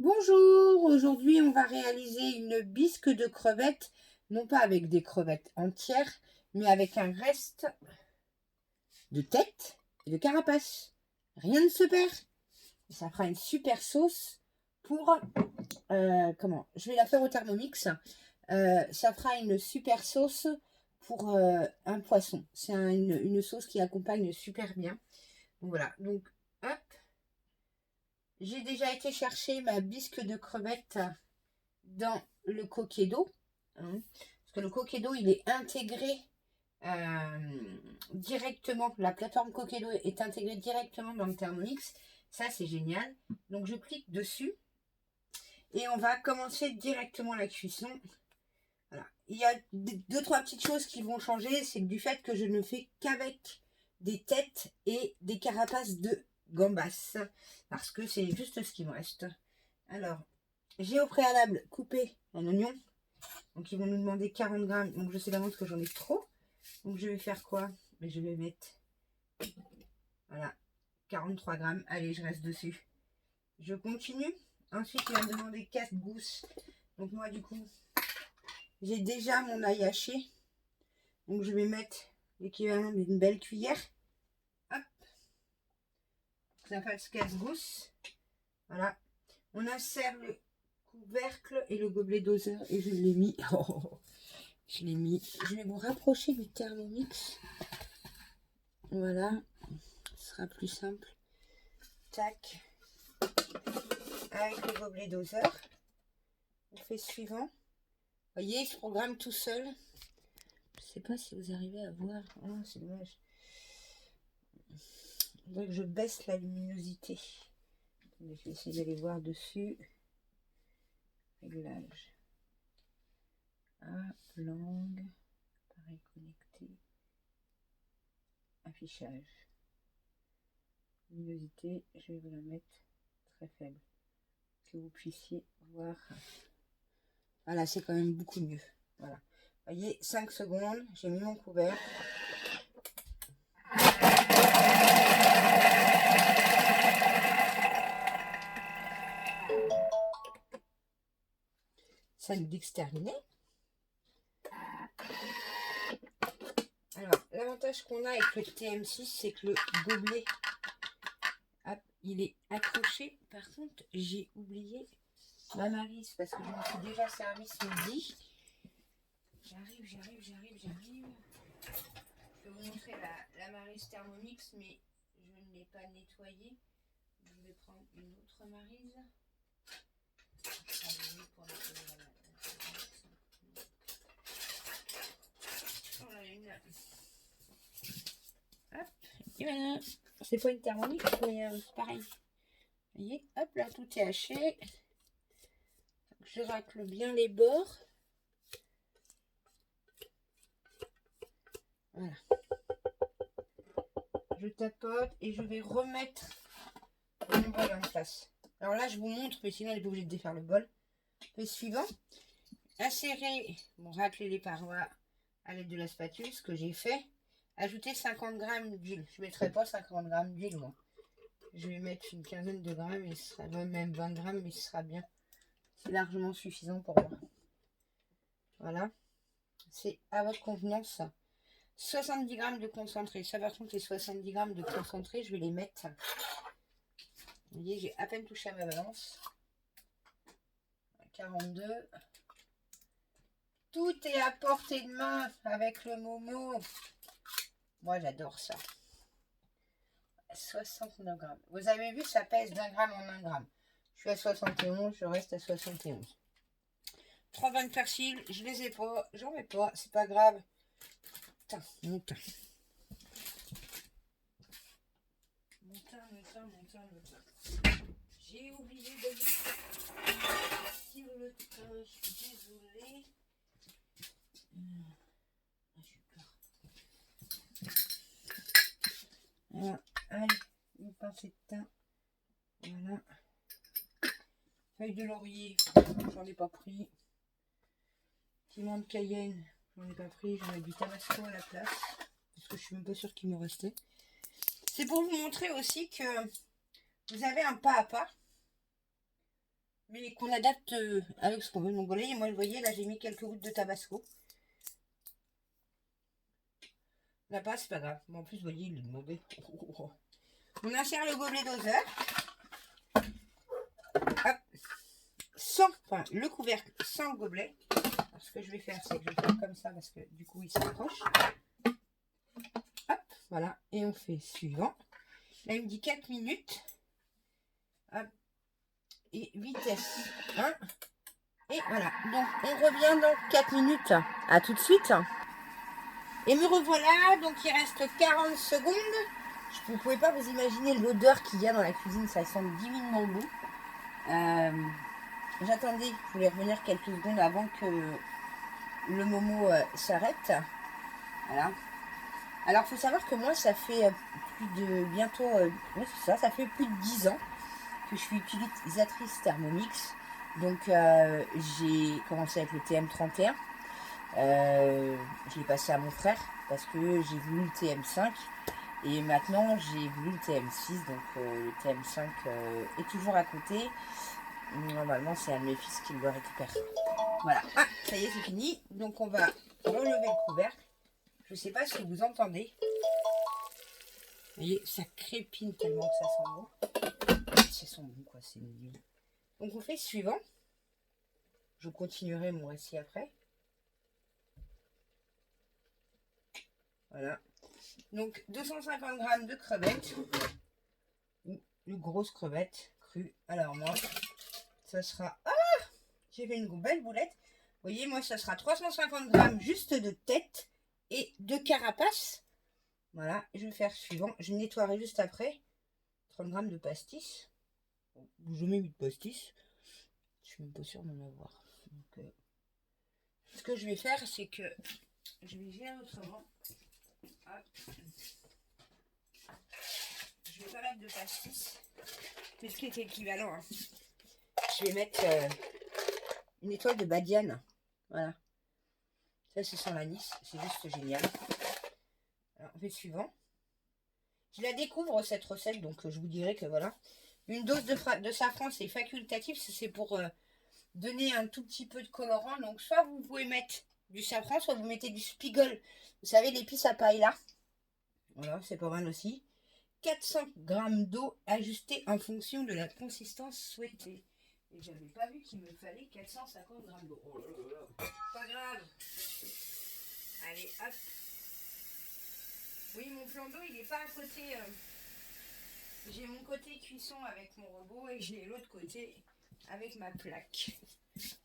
Bonjour, aujourd'hui on va réaliser une bisque de crevettes, non pas avec des crevettes entières, mais avec un reste de tête et de carapace. Rien ne se perd. Ça fera une super sauce pour... comment? Je vais la faire au Thermomix. Ça fera une super sauce pour un poisson. C'est une sauce qui accompagne super bien. Donc voilà, donc hop, j'ai déjà été chercher ma bisque de crevettes dans le coquet d'eau. Hein, parce que le coquet d'eau, il est intégré directement. La plateforme coquet d'eau est intégrée directement dans le Thermomix. Ça, c'est génial. Donc, je clique dessus et on va commencer directement la cuisson. Voilà. Il y a deux, trois petites choses qui vont changer. C'est du fait que je ne fais qu'avec des têtes et des carapaces de gambas. Parce que c'est juste ce qui me reste. Alors, j'ai au préalable coupé un oignon. Donc, ils vont nous demander 40 grammes. Donc, je sais d'avance que j'en ai trop. Donc, je vais faire quoi? Mais je vais mettre, voilà, 43 grammes. Allez, je reste dessus. Je continue. Ensuite, il va me demander 4 gousses. Donc, moi, du coup, j'ai déjà mon ail haché. Donc, je vais mettre l'équivalent d'une belle cuillère. Hop. Ça fasse 4 gousses. Voilà. On insère le couvercle et le gobelet doseur. Et je l'ai mis. Oh, je l'ai mis. Je vais vous rapprocher du Thermomix. Voilà. Ce sera plus simple. Tac. Avec le gobelet doseur. On fait suivant. Vous voyez, il se programme tout seul. Je ne sais pas si vous arrivez à voir. Oh, c'est dommage. Il faudrait que je baisse la luminosité. Je vais essayer d'aller voir dessus. Réglage. Langue. Appareil connecté. Affichage. Luminosité, je vais vous la mettre très faible. Que vous puissiez voir. Voilà, c'est quand même beaucoup mieux. Voilà. Vous voyez, 5 secondes, j'ai mis mon couvercle. Ça nous dit que c'est terminé. Alors, l'avantage qu'on a avec le TM6, c'est que le gobelet, hop, il est accroché. Par contre, j'ai oublié ma maryse parce que je me suis déjà servi ce midi. J'arrive. Je vais vous montrer la maryse Thermomix, mais je ne l'ai pas nettoyée. Je vais prendre une autre maryse. Hop, et voilà. C'est pas une Thermomix, mais pareil. Vous voyez, hop, là tout est haché. Je racle bien les bords. Voilà. Je tapote et je vais remettre mon bol en place. Alors là, je vous montre, mais sinon, on n'est pas obligé de défaire le bol. Le suivant, insérer, bon, racler les parois à l'aide de la spatule, ce que j'ai fait. Ajouter 50 grammes d'huile. Je ne mettrai pas 50 grammes d'huile, moi. Je vais mettre une quinzaine de grammes, et ce sera même 20 grammes, mais ce sera bien. C'est largement suffisant pour moi. Voilà. C'est à votre convenance. 70 grammes de concentré. Ça, par contre, les 70 grammes de concentré, je vais les mettre. Vous voyez, j'ai à peine touché à ma balance. 42. Tout est à portée de main avec le Momo. Moi, j'adore ça. 69 grammes. Vous avez vu, ça pèse d'un gramme en 1 gramme. Je suis à 71, je reste à 71. 3 grains de persil, je les ai pas, j'en mets pas, c'est pas grave. Putain, mon teint. J'ai oublié de mettre sur le teint, je suis désolée. J'ai peur. Voilà, allez, une pincée de thym. Voilà. Feuille de laurier, j'en ai pas pris. Piment de Cayenne, j'en ai pas pris. J'en ai du tabasco à la place. Parce que je suis même pas sûre qu'il me restait. C'est pour vous montrer aussi que vous avez un pas à pas. mais qu'on adapte avec ce qu'on veut. Donc voilà, moi, vous voyez, là, j'ai mis quelques gouttes de tabasco. Là pas, c'est pas grave. Mais en plus, vous voyez, il est mauvais. On insère le gobelet doseur. Hop. Sans, enfin, le couvercle sans le gobelet. Alors, ce que je vais faire, c'est que je vais faire comme ça parce que du coup, il s'accroche. Hop, voilà. Et on fait suivant. Là, il me dit 4 minutes. Hop. Et vitesse 1. Et voilà. Donc, on revient dans 4 minutes. À tout de suite. Et me revoilà. Donc, il reste 40 secondes. Vous ne pouvez pas vous imaginer l'odeur qu'il y a dans la cuisine. Ça sent divinement bon. J'attendais. Je voulais revenir quelques secondes avant que le momo s'arrête. Voilà. Alors, il faut savoir que moi, ça fait plus de bientôt... oui, c'est ça. Ça fait plus de 10 ans que je suis utilisatrice Thermomix. Donc, j'ai commencé avec le TM31. Je l'ai passé à mon frère parce que j'ai voulu le TM5. Et maintenant, j'ai voulu le TM6. Donc, le TM5 est toujours à côté. Normalement, c'est un de mes fils qui le récupère. Voilà. Ah, ça y est, c'est fini. Donc, on va relever le couvercle. Je ne sais pas si vous entendez. Vous voyez, ça crépine tellement que ça sent bon. Ça sent bon, quoi. C'est une huile. Donc, on fait suivant. Je continuerai mon récit après. Voilà. Donc, 250 g de crevettes. Une grosse crevette crue. Alors, moi, ça sera... Ah! J'ai fait une belle boulette. Vous voyez, moi, ça sera 350 g juste de tête et de carapace. Voilà. Je vais faire suivant. Je nettoierai juste après. 30 g de pastis. Je mets 8 pastis. Je suis même pas sûre d'en avoir. Donc, ce que je vais faire, c'est que je vais gérer autrement. Hop. Je vais pas mettre de pastis. C'est ce qui est équivalent. Hein. Je vais mettre une étoile de badiane. Voilà. Ça, c'est sans l'anis. C'est juste génial. Alors, on fait suivant. Je la découvre, cette recette. Donc, je vous dirai que voilà. Une dose de safran, c'est facultatif. C'est pour donner un tout petit peu de colorant. Donc, soit vous pouvez mettre du safran, soit vous mettez du spiegel. Vous savez, l'épice à paella. Voilà, c'est pas mal aussi. 400 g d'eau ajustée en fonction de la consistance souhaitée. Et j'avais pas vu qu'il me fallait 450 g d'eau. Oh là là là. Pas grave. Allez, hop. Oui, mon plan d'eau, il n'est pas à côté. J'ai mon côté cuisson avec mon robot et j'ai l'autre côté avec ma plaque.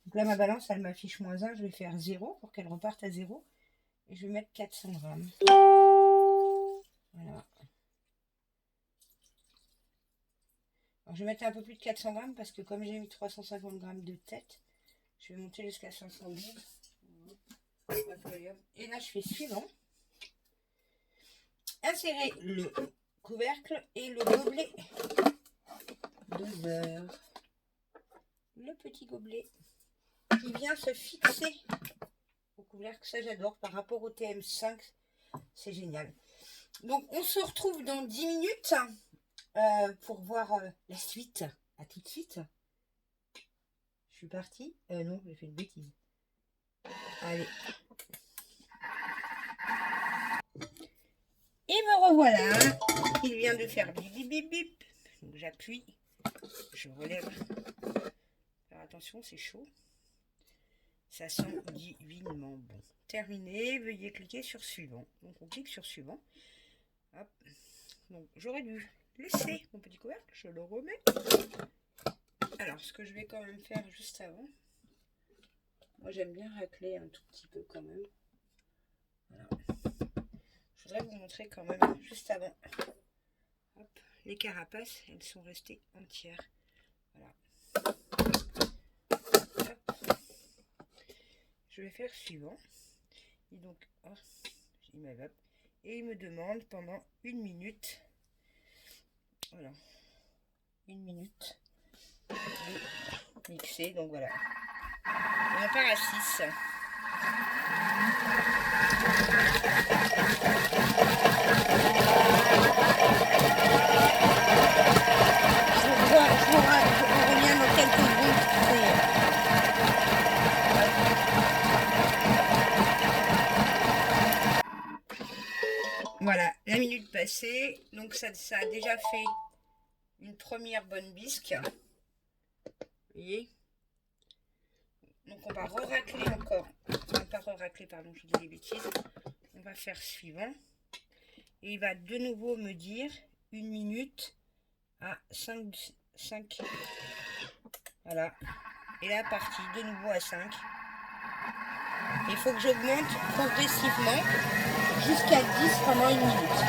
Donc là, ma balance, elle m'affiche -1. Je vais faire 0 pour qu'elle reparte à 0. Et je vais mettre 400 g. Voilà. Alors, je vais mettre un peu plus de 400 g parce que comme j'ai mis 350 g de tête, je vais monter jusqu'à 512. Et là, je fais suivant. Insérer le couvercle et le gobelet de beurre. Le petit gobelet qui vient se fixer au couvercle. Ça, j'adore. Par rapport au TM5, c'est génial. Donc, on se retrouve dans 10 minutes pour voir la suite. À tout de suite. Je suis partie. Non, j'ai fait une bêtise. Allez. Et me revoilà. Il vient de faire bip bip bip bip. Donc, j'appuie. Je relève. Alors, attention, c'est chaud. Ça sent divinement bon. Terminé. Veuillez cliquer sur suivant. Donc, on clique sur suivant. Hop. Donc, j'aurais dû laisser mon petit couvercle. Je le remets. Alors, ce que je vais quand même faire juste avant. Moi, j'aime bien racler un tout petit peu quand même. Voilà. Je voudrais vous montrer quand même juste avant. Hop. Les carapaces, elles sont restées entières. Voilà. Hop. Je vais faire suivant. Et donc, oh, il m'avait. Et il me demande pendant 1 minute. Voilà. 1 minute. De mixer. Donc voilà. Et on part à 6. Je reviens dans quelques secondes. passé. Donc ça a déjà fait une première bonne bisque. Vous voyez? Donc on va re-racler encore. Enfin, pas re-racler, pardon, je dis des bêtises. On va faire suivant. Et il va de nouveau me dire 1 minute à 5. Voilà. Et là, parti de nouveau à 5. Il faut que j'augmente progressivement jusqu'à 10 pendant 1 minute.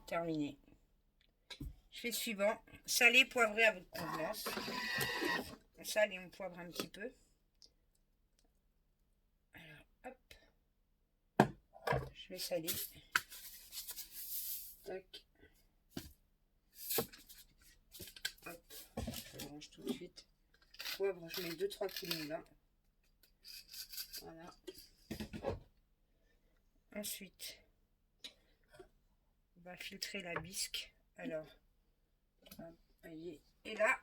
Terminé. Je fais suivant. Salé, poivré à votre convenance. On sale et on poivre un petit peu. Alors, hop. Je vais saler. Tac. Hop. Je le range tout de suite. Poivre, je mets 2-3 kilos là. Voilà. Ensuite, on va filtrer la bisque. Alors, voyez. Et là,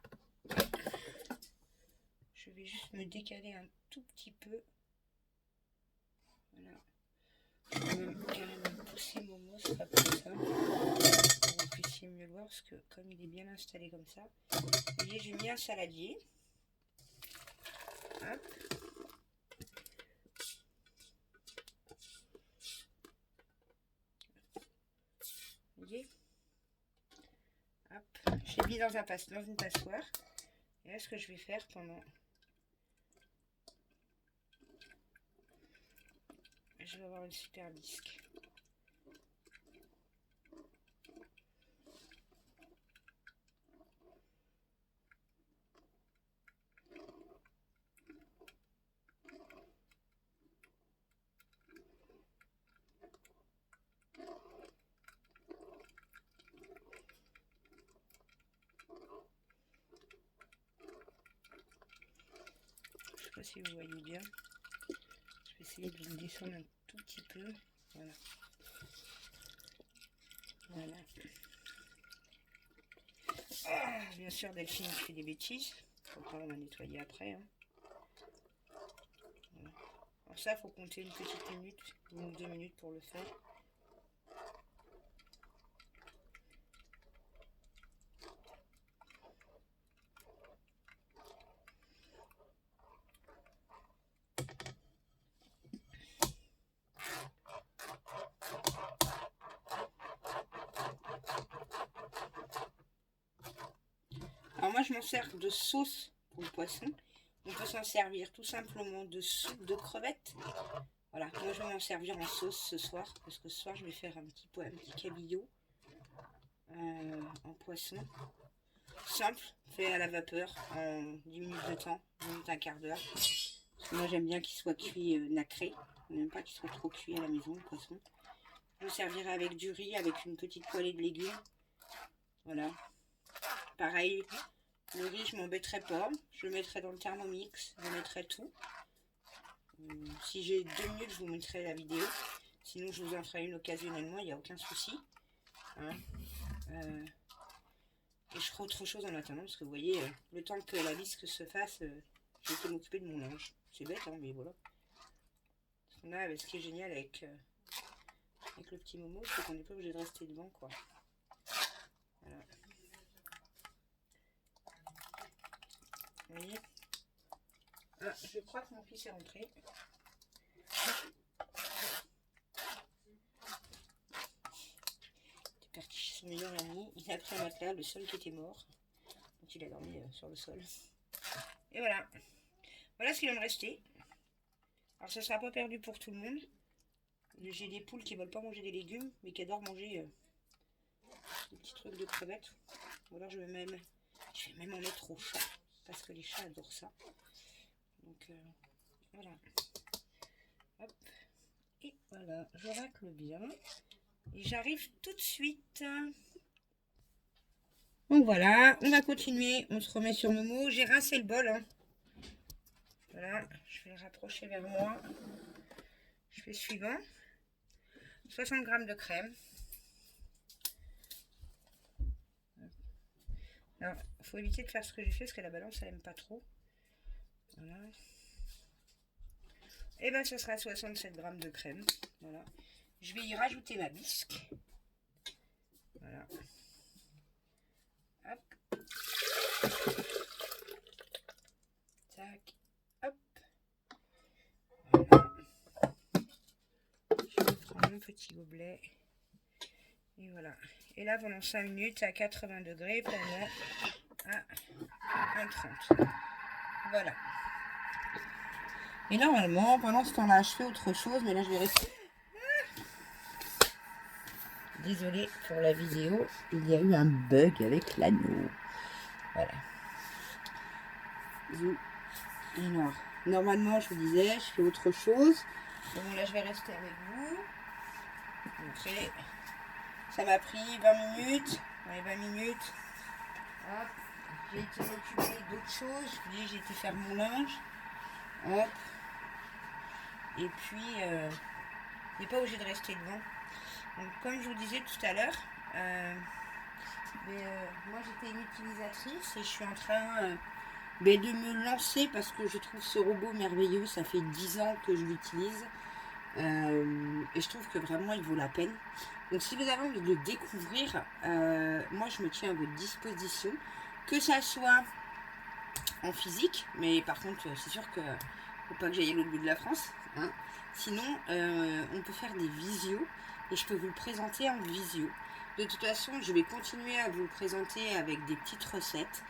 je vais juste me décaler un tout petit peu. Voilà. Je vais même carrément pousser mon mot, ce sera comme ça. Pour que vous puissiez mieux le voir, parce que comme il est bien installé comme ça. Vous voyez, j'ai mis un saladier. Hop. Vous voyez? Hop. J'ai mis dans une passoire. Et là, ce que je vais faire pendant... Je vais avoir une super bisque. Je sais pas si vous voyez bien. Je vais essayer de le descendre un tout petit peu. Voilà. Voilà. Ah, bien sûr, Delphine qui fait des bêtises. Faut pas la nettoyer après. Hein. Voilà. Alors ça, faut compter une petite minute, 1 ou 2 minutes pour le faire. Alors moi, je m'en sers de sauce pour le poisson. On peut s'en servir tout simplement de soupe de crevettes. Voilà, moi je vais m'en servir en sauce ce soir, parce que ce soir je vais faire un petit cabillaud en poisson. Simple, fait à la vapeur en 10 minutes de temps, 10 minutes, un quart d'heure. Moi j'aime bien qu'il soit cuit nacré. Je n'aime pas qu'il soit trop cuit à la maison, le poisson. Je le servirai avec du riz, avec une petite poêlée de légumes. Voilà. Pareil, le riz je m'embêterai pas. Je le mettrai dans le Thermomix, je mettrai tout. Si j'ai 2 minutes, je vous mettrai la vidéo. Sinon, je vous en ferai une occasionnellement, il n'y a aucun souci. Hein. Et je ferai autre chose en attendant, parce que vous voyez, le temps que la bisque se fasse, j'ai été m'occuper de mon linge. C'est bête, hein, mais voilà. Ce qui est génial avec le petit Momo, c'est qu'on n'est pas obligé de rester devant, quoi. Voilà. Vous voyez? Ah, je crois que mon fils est rentré. Il est parti chez son meilleur ami. Il a pris un matelas, le seul qui était mort. Donc il a dormi sur le sol. Et voilà. Voilà ce qu'il va me rester. Alors ça sera pas perdu pour tout le monde. J'ai des poules qui veulent pas manger des légumes, mais qui adorent manger des petits trucs de crevettes. Ou alors je vais même en mettre aux chats, parce que les chats adorent ça. Donc voilà. Hop. Et voilà, je racle bien. Et j'arrive tout de suite. Donc voilà, on va continuer. On se remet sur Momo. J'ai rincé le bol. Hein. Voilà, je vais le rapprocher vers moi. Je fais suivant. 60 g de crème. Alors, il faut éviter de faire ce que j'ai fait parce que la balance, elle n'aime pas trop. Voilà. Et bien, ce sera 67 g de crème. Voilà. Je vais y rajouter ma bisque. Voilà. Hop. Tac. Hop. Voilà. Je vais prendre mon petit gobelet. Et voilà. Et là, pendant 5 minutes à 80 degrés, pendant à 1,30. Voilà. Et normalement, pendant ce temps-là, je fais autre chose, mais là, je vais rester. Désolée pour la vidéo, il y a eu un bug avec l'anneau. Voilà. Alors, normalement, je vous disais, je fais autre chose. Bon, là, je vais rester avec vous. Montrer. Ça m'a pris 20 minutes. Ouais, 20 minutes. Hop. J'ai été m'occuper d'autres choses. J'ai été faire mon linge. Hop. Et puis, on n'est pas obligé de rester devant. Donc, comme je vous disais tout à l'heure, moi j'étais une utilisatrice et je suis en train de me lancer parce que je trouve ce robot merveilleux. Ça fait 10 ans que je l'utilise et je trouve que vraiment il vaut la peine. Donc si vous avez envie de le découvrir, moi je me tiens à votre disposition, que ça soit en physique, mais par contre c'est sûr que faut pas que j'aille à l'autre bout de la France, hein. Sinon on peut faire des visios et je peux vous le présenter en visio. De toute façon, je vais continuer à vous le présenter avec des petites recettes.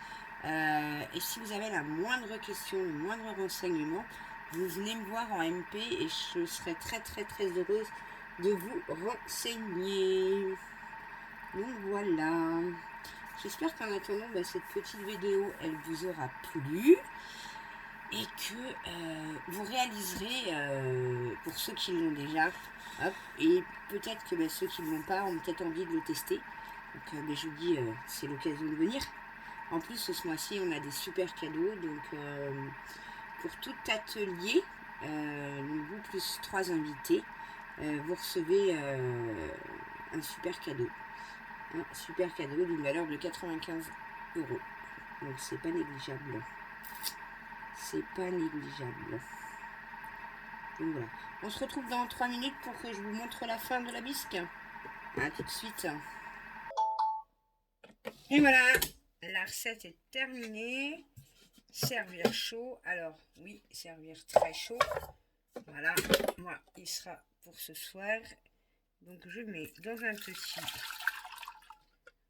Et si vous avez la moindre question, le moindre renseignement, vous venez me voir en MP et je serai très très très heureuse de vous renseigner. Donc voilà. J'espère qu'en attendant, cette petite vidéo, elle vous aura plu. Et que vous réaliserez, pour ceux qui l'ont déjà, hop, et peut-être que ceux qui ne l'ont pas ont peut-être envie de le tester. Donc je vous dis, c'est l'occasion de venir. En plus, ce mois-ci, on a des super cadeaux. Donc pour tout atelier, vous plus 3 invités, vous recevez un super cadeau. Un super cadeau d'une valeur de 95 €. Donc c'est pas négligeable. C'est pas négligeable. Donc voilà. On se retrouve dans 3 minutes pour que je vous montre la fin de la bisque. A tout de suite. Et voilà. La recette est terminée. Servir chaud. Alors, oui, servir très chaud. Voilà. Moi, il sera pour ce soir. Donc, je mets dans un petit.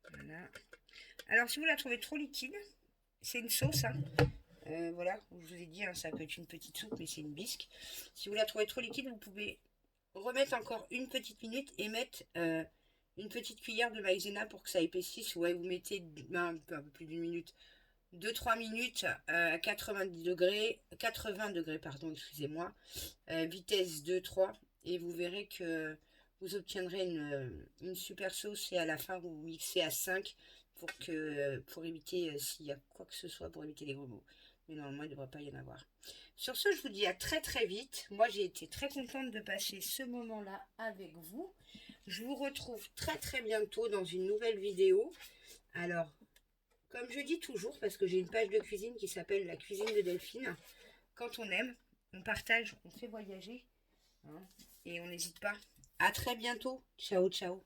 Voilà. Alors, si vous la trouvez trop liquide, c'est une sauce, hein. Voilà, je vous ai dit, hein, ça peut être une petite soupe, mais c'est une bisque. Si vous la trouvez trop liquide, vous pouvez remettre encore une petite minute et mettre une petite cuillère de maïzena pour que ça épaississe. Ouais, vous mettez un peu plus d'une minute, 2-3 minutes à 80 degrés, pardon, excusez-moi, vitesse 2-3, et vous verrez que vous obtiendrez une super sauce. Et à la fin, vous mixez à 5 pour éviter, s'il y a quoi que ce soit, pour éviter les gros mots. Mais normalement, il ne devrait pas y en avoir. Sur ce, je vous dis à très très vite. Moi, j'ai été très contente de passer ce moment-là avec vous. Je vous retrouve très très bientôt dans une nouvelle vidéo. Alors, comme je dis toujours, parce que j'ai une page de cuisine qui s'appelle La Cuisine de Delphine. Quand on aime, on partage, on fait voyager. Hein, et on n'hésite pas. À très bientôt. Ciao, ciao.